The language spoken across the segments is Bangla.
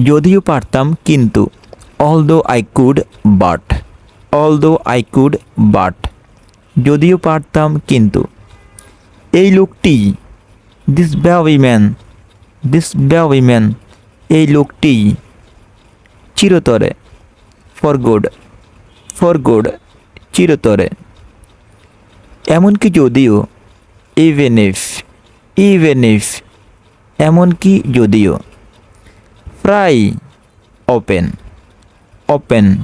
যদিও পারতাম কিন্তু, although I could but, although I could but, যদিও পারতাম কিন্তু। এই লোকটি, this very man, this very man, এই লোকটি। চিরতরে, for good, for good, চিরতরে। এমনকি যদিও, even if, even if, এমনকি যদিও। Fry, open, open,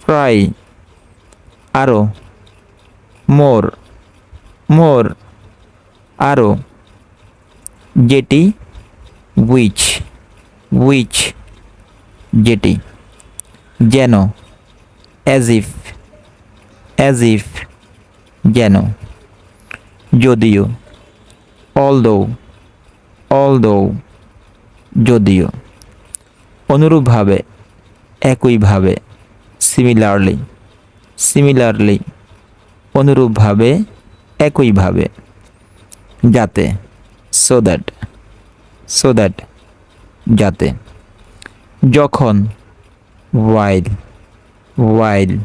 fry. আরও, মোর, মোর, আরও। যেটি, উইচ, উইচ, যেটি। যেন, অ্যাজ ইফ, অ্যাজ ইফ, যেন। যদিও, অলদো, অলদো, যদিও। অনুরূপভাবে, একইভাবে, সিমিলারলি, সিমিলারলি, অনুরূপভাবে, একইভাবে। যাতে, সো দ্যাট, সো দ্যাট, যাতে। যখন, ওয়াইল, ওয়াইল,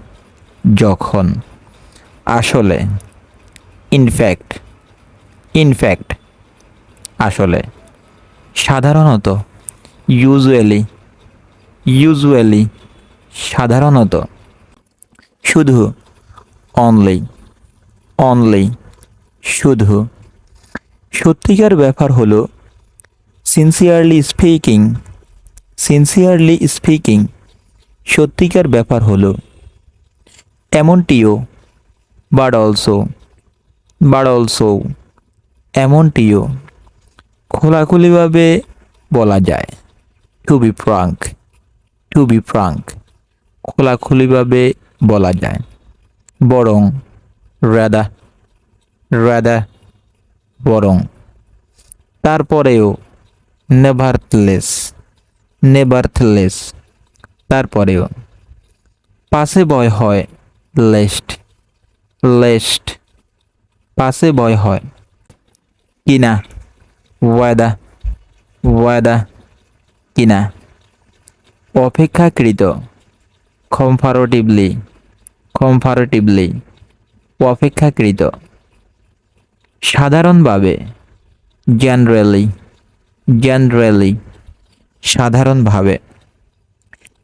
যখন। আসলে, ইনফ্যাক্ট, ইনফ্যাক্ট, আসলে। সাধারণত, ইউজুয়ালি, ইউজুয়ালি, সাধারণত। শুধু, অনলি, অনলি, শুধু। সত্যিকার ব্যাপার হলো, সিনসিয়ারলি স্পিকিং, সিনসিয়ারলি স্পিকিং, সত্যিকার ব্যাপার হলো। এমনটিও, বাট অলসো, বাট অলসো, এমনটিও। খোলাখুলিভাবে বলা যায়, to be frank, to be frank, খোলাখুলিভাবে বলা যায়। বরং, রাদার, রাদার, বরং। তারপরেও, নেভারথলেস, নেভারথলেস, তারপরেও। পাশে ভয় হয়, লেস্ট, লেস্ট, পাশে ভয় হয়। কিনা, ওয়াদা, ওয়াদা, কিনা। অপেক্ষাকৃত, কম্পারেটিভলি, কম্পারেটিভলি, অপেক্ষাকৃত। সাধারণভাবে, জেনারেলি, জেনারেলি, সাধারণভাবে।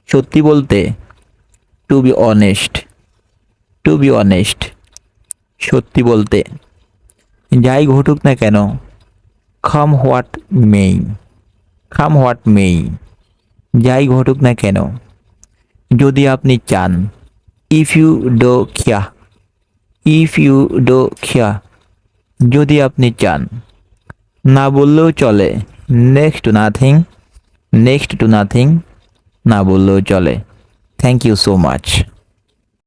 সত্যি বলতে, to be honest, to be honest, সত্যি বলতে। যাই ঘটুক না কেন, কাম হোয়াট মেই, কাম হোয়াট মেই, যাই ঘটুক না কেন। যদি আপনি চান, ইফ ইউ ডো খিয়া, ইফ ইউ ডো খিয়া, যদি আপনি চান। না বললেও চলে, next to nothing, next to nothing, না বললেও চলে। Thank you so much.